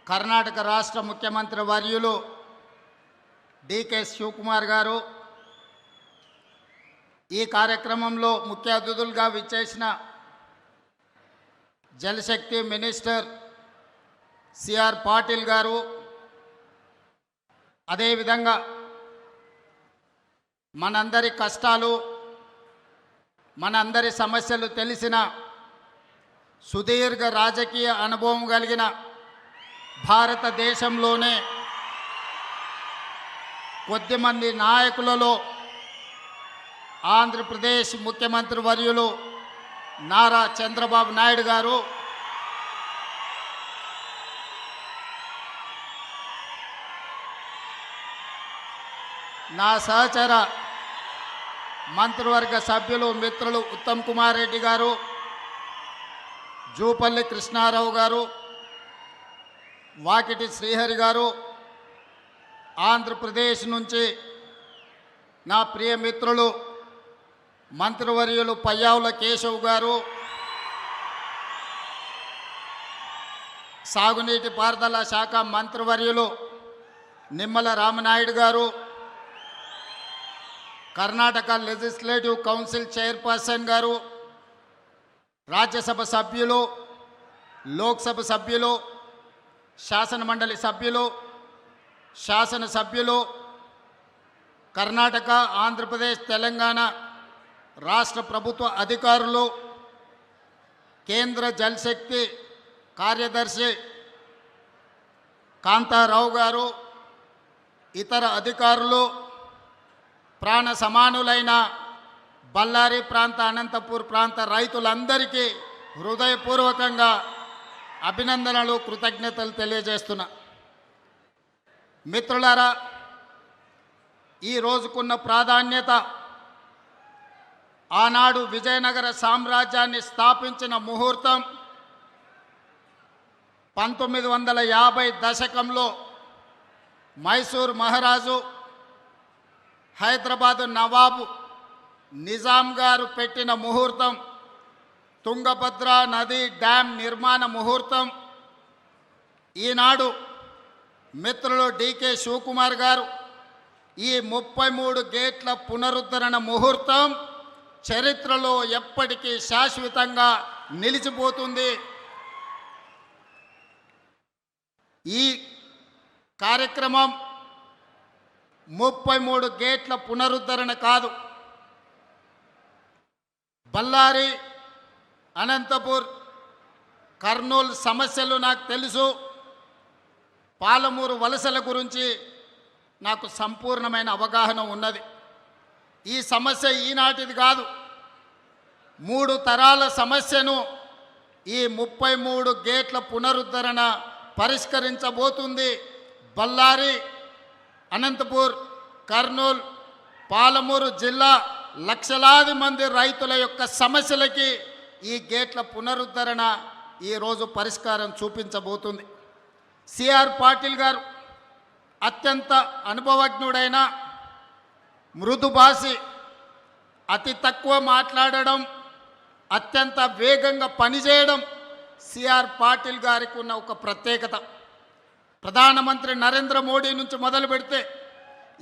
కర్ణాటక రాష్ట్ర ముఖ్యమంత్రి వర్యులు డికే శివకుమార్ గారు, ఈ కార్యక్రమంలో ముఖ్య అతిథులుగా విచ్చేసిన జలశక్తి మినిస్టర్ సిఆర్ పాటిల్ గారు, అదేవిధంగా మనందరి కష్టాలు మనందరి సమస్యలు తెలిసిన సుదీర్ఘ రాజకీయ అనుభవం కలిగిన భారతదేశంలోనే కొద్దిమంది నాయకులలో ఆంధ్రప్రదేశ్ ముఖ్యమంత్రి వర్యులు నారా చంద్రబాబు నాయుడు గారు, నా సహచర మంత్రివర్గ సభ్యులు మిత్రులు ఉత్తమ్ కుమార్ రెడ్డి గారు, జూపల్లి కృష్ణారావు గారు, వాకిటి శ్రీహరి గారు, ఆంధ్రప్రదేశ్ నుంచి నా ప్రియ మిత్రులు మంత్రివర్యులు పయ్యావుల కేశవ్ గారు, సాగునీటి పారుదల శాఖ మంత్రివర్యులు నిమ్మల రామనాయుడు గారు, కర్ణాటక లెజిస్లేటివ్ కౌన్సిల్ చైర్పర్సన్ గారు, రాజ్యసభ సభ్యులు, లోక్సభ సభ్యులు, శాసనమండలి సభ్యులు, శాసనసభ్యులు, కర్ణాటక, ఆంధ్రప్రదేశ్, తెలంగాణ రాష్ట్ర ప్రభుత్వ అధికారులు, కేంద్ర జలశక్తి కార్యదర్శి కాంతారావు గారు, ఇతర అధికారులు, ప్రాణ సమానులైన బళ్ళారి ప్రాంత, అనంతపూర్ ప్రాంత రైతులందరికీ హృదయపూర్వకంగా అభినందనలు, కృతజ్ఞతలు తెలియజేస్తున్నా. మిత్రులారా, ఈ రోజుకున్న ప్రాధాన్యత ఆనాడు విజయనగర సామ్రాజ్యాన్ని స్థాపించిన ముహూర్తం 1950 దశకంలో మైసూర్ మహారాజు, హైదరాబాదు నవాబు నిజాం గారు పెట్టిన ముహూర్తం, తుంగభద్ర నది డ్యామ్ నిర్మాణ ముహూర్తం. ఈనాడు మిత్రులు డికే శివకుమార్ గారు ఈ 33 గేట్ల పునరుద్ధరణ ముహూర్తం చరిత్రలో ఎప్పటికీ శాశ్వతంగా నిలిచిపోతుంది. ఈ కార్యక్రమం 33 గేట్ల పునరుద్ధరణ కాదు, బళ్ళారి, అనంతపూర్, కర్నూలు సమస్యలు నాకు తెలుసు, పాలమూరు వలసల గురించి నాకు సంపూర్ణమైన అవగాహన ఉన్నది. ఈ సమస్య ఈనాటిది కాదు, 3 తరాల సమస్యను ఈ 33 గేట్ల పునరుద్ధరణ పరిష్కరించబోతుంది. బళ్ళారి, అనంతపూర్, కర్నూలు, పాలమూరు జిల్లా లక్షలాది మంది రైతుల యొక్క సమస్యలకి ఈ గేట్ల పునరుద్ధరణ ఈరోజు పరిష్కారం చూపించబోతుంది. సిఆర్ పాటిల్ గారు అత్యంత అనుభవజ్ఞుడైన, మృదుభాషి, అతి తక్కువ మాట్లాడడం, అత్యంత వేగంగా పనిచేయడం సిఆర్ పాటిల్ గారికి ఉన్న ఒక ప్రత్యేకత. ప్రధానమంత్రి నరేంద్ర మోడీ నుంచి మొదలు పెడితే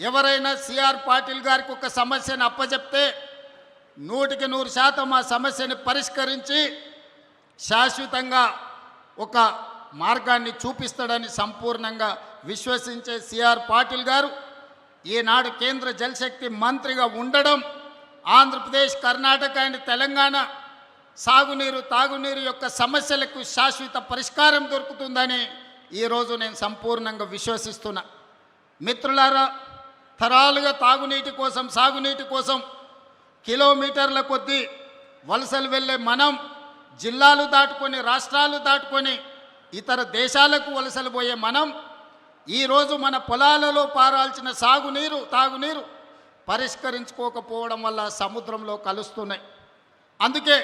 ఎవరైనా సిఆర్ పాటిల్ గారికి ఒక సమస్యను అప్పచెప్తే 100% ఆ సమస్యని పరిష్కరించి శాశ్వతంగా ఒక మార్గాన్ని చూపిస్తాడని సంపూర్ణంగా విశ్వసించే సిఆర్ పాటిల్ గారు ఈనాడు కేంద్ర జలశక్తి మంత్రిగా ఉండడం, ఆంధ్రప్రదేశ్, కర్ణాటక అండ్ తెలంగాణ సాగునీరు, తాగునీరు యొక్క సమస్యలకు శాశ్వత పరిష్కారం దొరుకుతుందని ఈరోజు నేను సంపూర్ణంగా విశ్వసిస్తున్నా. మిత్రులారా, తరాలుగా తాగునీటి కోసం, సాగునీటి కోసం కిలోమీటర్ల కొద్దీ వలసలు వెళ్ళే మనం జిల్లాలు దాటుకొని, రాష్ట్రాలు దాటుకొని ఇతర దేశాలకు వలసలు పోయే మనం ఈరోజు మన పొలాలలో పారాల్సిన సాగునీరు, తాగునీరు పరిష్కరించుకోకపోవడం వల్ల సముద్రంలో కలుస్తున్నాయి. అందుకే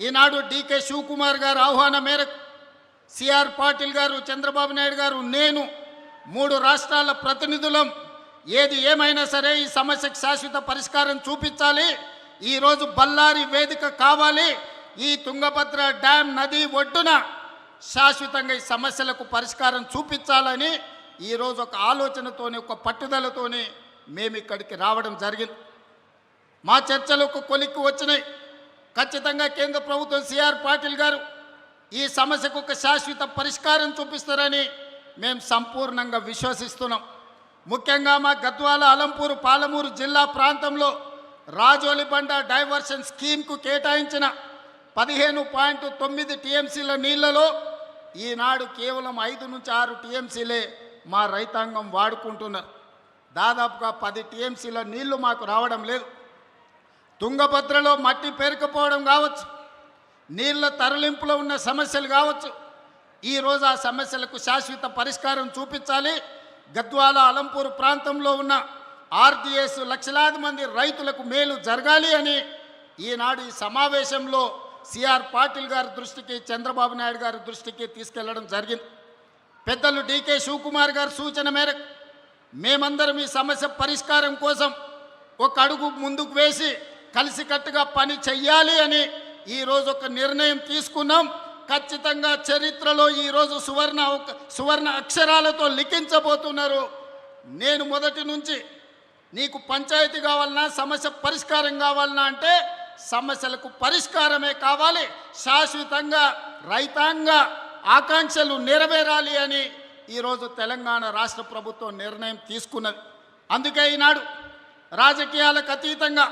ఈనాడు డికే శివకుమార్ గారు ఆహ్వానం మేరకు సిఆర్ పాటిల్ గారు, చంద్రబాబు నాయుడు గారు, నేను 3 రాష్ట్రాల ప్రతినిధులం ఏది ఏమైనా సరే ఈ సమస్యకు శాశ్వత పరిష్కారం చూపించాలి. ఈరోజు బళ్ళారి వేదిక కావాలి. ఈ తుంగభద్ర డ్యామ్ నది ఒడ్డున శాశ్వతంగా ఈ సమస్యలకు పరిష్కారం చూపించాలని ఈరోజు ఒక ఆలోచనతోని ఒక పట్టుదలతోని మేము ఇక్కడికి రావడం జరిగింది. మా చర్చలు ఒక కొలిక్కి వచ్చినాయి. ఖచ్చితంగా కేంద్ర ప్రభుత్వం సిఆర్ పాటిల్ గారు ఈ సమస్యకు ఒక శాశ్వత పరిష్కారం చూపిస్తారని మేము సంపూర్ణంగా విశ్వసిస్తున్నాం. ముఖ్యంగా మా గద్వాల, అలంపూరు, పాలమూరు జిల్లా ప్రాంతంలో రాజోలిబండ డైవర్షన్ స్కీమ్కు కేటాయించిన 15.9 టీఎంసీల నీళ్లలో ఈనాడు కేవలం 5 నుంచి 6 టీఎంసీలే మా రైతాంగం వాడుకుంటున్నారు. దాదాపుగా 10 టీఎంసీల నీళ్లు మాకు రావడం లేదు. తుంగభద్రలో మట్టి పేరుకుపోవడం కావచ్చు, నీళ్ల తరలింపులో ఉన్న సమస్యలు కావచ్చు. ఈరోజు ఆ సమస్యలకు శాశ్వత పరిష్కారం చూపించాలి. గద్వాల, అలంపూరు ప్రాంతంలో ఉన్న ఆర్డీఎస్ లక్షలాది మంది రైతులకు మేలు జరగాలి అని ఈనాడు ఈ సమావేశంలో సిఆర్ పాటిల్ గారి దృష్టికి, చంద్రబాబు నాయుడు గారి దృష్టికి తీసుకెళ్లడం జరిగింది. పెద్దలు డీకే శివకుమార్ గారి సూచన మేరకు మేమందరం ఈ సమస్య పరిష్కారం కోసం ఒక అడుగు ముందుకు వేసి కలిసికట్టుగా పని చెయ్యాలి అని ఈరోజు ఒక నిర్ణయం తీసుకున్నాం. ఖచ్చితంగా చరిత్రలో ఈరోజు సువర్ణ అక్షరాలతో లిఖించబోతున్నారు. నేను మొదటి నుంచి నీకు పంచాయతీ కావాలన్నా, సమస్య పరిష్కారం కావాలన్నా అంటే సమస్యలకు పరిష్కారమే కావాలి, శాశ్వతంగా రైతాంగ ఆకాంక్షలు నెరవేరాలి అని ఈరోజు తెలంగాణ రాష్ట్ర ప్రభుత్వం నిర్ణయం తీసుకున్నది. అందుకే ఈనాడు రాజకీయాలకు అతీతంగా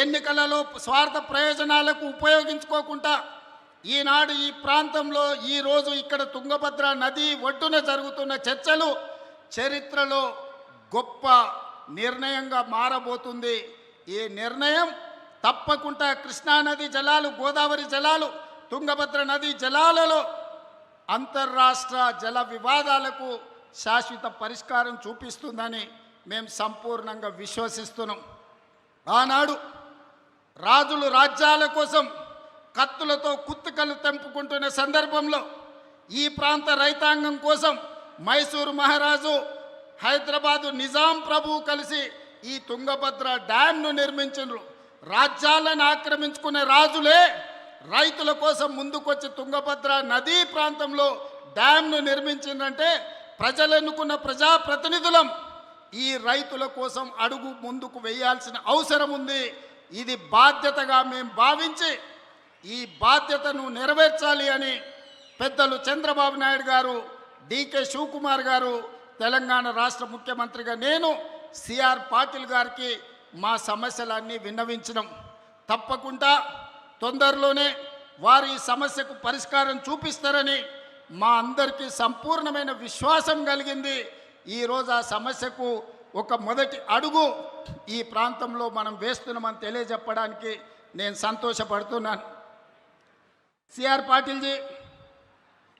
ఎన్నికలలో స్వార్థ ప్రయోజనాలకు ఉపయోగించుకోకుండా ఈనాడు ఈ ప్రాంతంలో ఈరోజు ఇక్కడ తుంగభద్ర నది ఒడ్డున జరుగుతున్న చర్చలు చరిత్రలో గొప్ప నిర్ణయంగా మారబోతుంది. ఈ నిర్ణయం తప్పకుండా కృష్ణానది జలాలు, గోదావరి జలాలు, తుంగభద్ర నది జలాలలో అంతర్రాష్ట్ర జల వివాదాలకు శాశ్వత పరిష్కారం చూపిస్తుందని మేము సంపూర్ణంగా విశ్వసిస్తున్నాం. ఆనాడు రాజులు రాజ్యాల కోసం కత్తులతో కుత్తుకలు తెంపుకుంటున్న సందర్భంలో ఈ ప్రాంత రైతాంగం కోసం మైసూరు మహారాజు, హైదరాబాదు నిజాం ప్రభువు కలిసి ఈ తుంగభద్ర డ్యాంను నిర్మించారు. రాజ్యాలను ఆక్రమించుకునే రాజులే రైతుల కోసం ముందుకొచ్చి తుంగభద్ర నదీ ప్రాంతంలో డ్యాంను నిర్మించిందంటే ప్రజలు ఎన్నుకున్న ప్రజాప్రతినిధులం ఈ రైతుల కోసం అడుగు ముందుకు వేయాల్సిన అవసరం ఉంది. ఇది బాధ్యతగా మేము భావించి ఈ బాధ్యతను నెరవేర్చాలి అని పెద్దలు చంద్రబాబు నాయుడు గారు, డీకే శివకుమార్ గారు, తెలంగాణ రాష్ట్ర ముఖ్యమంత్రిగా నేను సిఆర్ పాటిల్ గారికి మా సమస్యలన్నీ విన్నవించినాం. తప్పకుండా తొందరలోనే వారు ఈ సమస్యకు పరిష్కారం చూపిస్తారని మా అందరికీ సంపూర్ణమైన విశ్వాసం కలిగింది. ఈరోజు ఆ సమస్యకు ఒక మొదటి అడుగు ఈ ప్రాంతంలో మనం వేస్తున్నామని తెలియజెప్పడానికి నేను సంతోషపడుతున్నాను. सीआर पाटिल जी,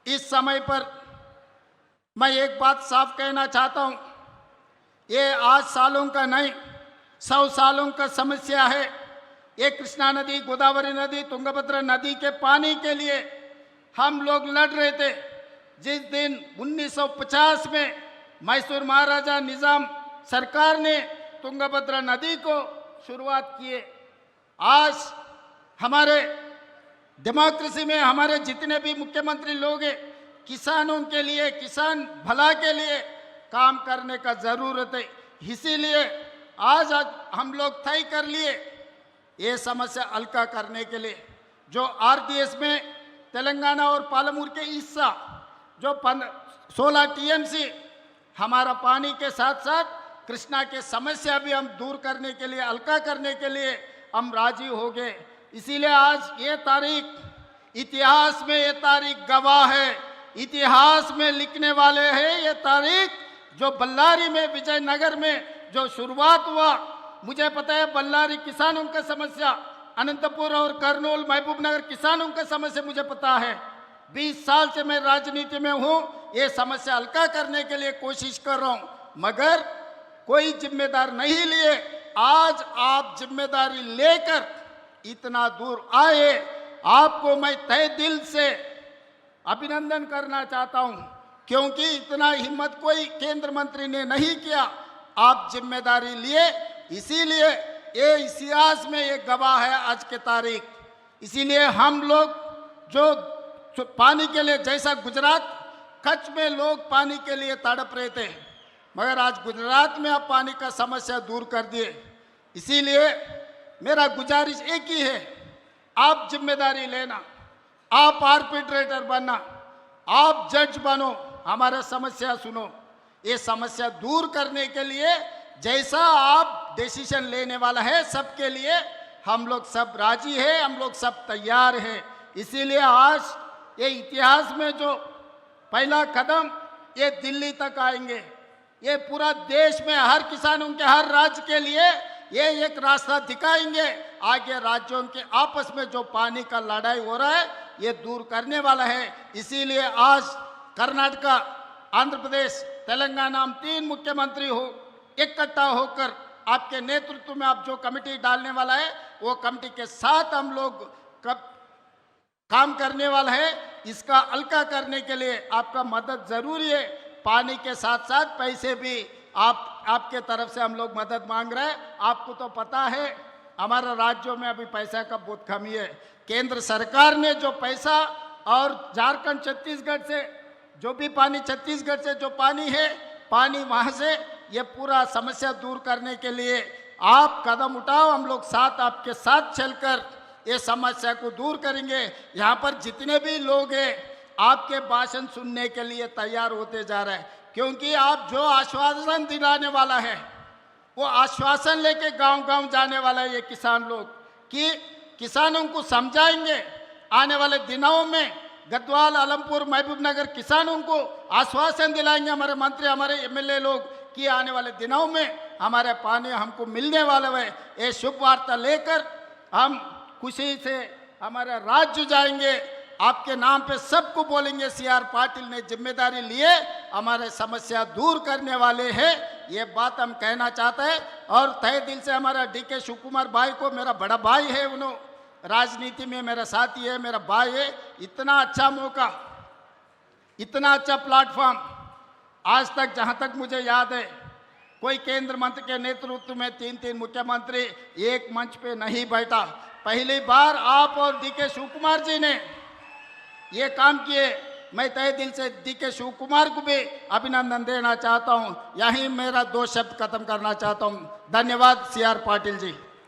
इस समय पर मैं एक बात साफ कहना चाहता हूँ, ये आज सालों का नहीं 100 सालों का समस्या है। ये कृष्णा नदी, गोदावरी नदी, तुंगभद्रा नदी के पानी के लिए हम लोग लड़ रहे थे। जिस दिन 1950 में मैसूर महाराजा निज़ाम सरकार ने तुंगभद्रा नदी को शुरुआत किए, आज हमारे डेमोक्रेसी में हमारे जितने भी मुख्यमंत्री लोग हैं, किसानों के लिए, किसान भला के लिए काम करने का ज़रूरत है। इसीलिए आज हम लोग तय कर लिए ये समस्या हल्का करने के लिए जो आरडीएस में तेलंगाना और पालमूर के हिस्सा जो 16 टीएमसी हमारा पानी के साथ साथ कृष्णा के समस्या भी हम दूर करने के लिए, हल्का करने के लिए हम राजी हो गए। इसीलिए आज ये तारीख, इतिहास में ये तारीख गवाह है, इतिहास में लिखने वाले हैं ये तारीख। जो बल्लारी में, विजयनगर में जो शुरुआत हुआ, मुझे पता है बल्लारी किसानों का समस्या, अनंतपुर और करनूल, महबूबनगर किसानों का समस्या मुझे पता है। 20 साल से मैं राजनीति में हूँ, ये समस्या हल्का करने के लिए कोशिश कर रहा हूँ, मगर कोई जिम्मेदार नहीं लिए। आज आप जिम्मेदारी लेकर इतना दूर आए, आपको मैं तहे दिल से अभिनंदन करना चाहता हूं, क्योंकि इतना हिम्मत कोई केंद्र मंत्री ने नहीं किया। आप जिम्मेदारी लिए, इसीलिए ये इतिहास में ये गवाह है आज के तारीख। इसीलिए हम लोग जो पानी के लिए, जैसा गुजरात कच्छ में लोग पानी के लिए तड़प रहे थे, मगर आज गुजरात में आप पानी का समस्या दूर कर दिए। इसीलिए मेरा गुजारिश एक ही है, आप जिम्मेदारी लेना, आप आर्बिट्रेटर बनना, आप जज बनो, हमारा समस्या सुनो। ये समस्या दूर करने के लिए जैसा आप डिसीजन लेने वाला है, सबके लिए हम लोग सब राजी है, हम लोग सब तैयार हैं। इसीलिए आज ये इतिहास में जो पहला कदम ये दिल्ली तक आएंगे, ये पूरा देश में हर किसानों के, हर राज्य के लिए ये एक रास्ता दिखाएंगे। आगे राज्यों के आपस में जो पानी का लड़ाई हो रहा है ये दूर करने वाला है। इसीलिए आज कर्नाटका, आंध्र प्रदेश, तेलंगाना, हम 3 मुख्यमंत्री हो इकट्ठा होकर आपके नेतृत्व में आप जो कमेटी डालने वाला है वो कमेटी के साथ हम लोग काम करने वाला है। इसका हल्का करने के लिए आपका मदद जरूरी है। पानी के साथ साथ पैसे भी आपके तरफ से हम लोग मदद मांग रहे हैं। आपको तो पता है हमारा राज्यों में अभी पैसा का बहुत कमी है। केंद्र सरकार ने जो पैसा और झारखंड, छत्तीसगढ़ से जो भी पानी, छत्तीसगढ़ से जो पानी है, पानी वहाँ से ये पूरा समस्या दूर करने के लिए आप कदम उठाओ। हम लोग साथ आपके साथ चलकर ये समस्या को दूर करेंगे। यहाँ पर जितने भी लोग हैं आपके भाषण सुनने के लिए तैयार होते जा रहे हैं, क्योंकि आप जो आश्वासन दिलाने वाला है वो आश्वासन लेके गांव-गांव जाने वाला है। ये किसान लोग कि किसानों को समझाएंगे, आने वाले दिनों में गढ़वाल, आलमपुर, महबूबनगर किसानों को आश्वासन दिलाएंगे हमारे मंत्री, हमारे एमएलए लोग कि आने वाले दिनों में हमारे पानी हमको मिलने वाला है। ये शुभ वार्ता लेकर हम खुशी से हमारा राज्य जाएंगे, आपके नाम पे सबको बोलेंगे सीआर पाटिल ने जिम्मेदारी लिए, हमारे समस्या दूर करने वाले हैं। ये बात हम कहना चाहते हैं और तहे दिल से हमारा डीके शिव कुमार भाई को, मेरा बड़ा भाई है, उन्होंने राजनीति में मेरा साथी है, मेरा भाई है। इतना अच्छा मौका, इतना अच्छा प्लेटफॉर्म आज तक जहाँ तक मुझे याद है कोई केंद्र मंत्री के नेतृत्व में 3 मुख्यमंत्री एक मंच पे नहीं बैठा। पहली बार आप और डीके शिव कुमार जी ने ये काम किए। मैं तहे दिल से डीके शिव कुमार को भी अभिनंदन देना चाहता हूँ। यहीं मेरा 2 शब्द खत्म करना चाहता हूँ। धन्यवाद सीआर पाटिल जी।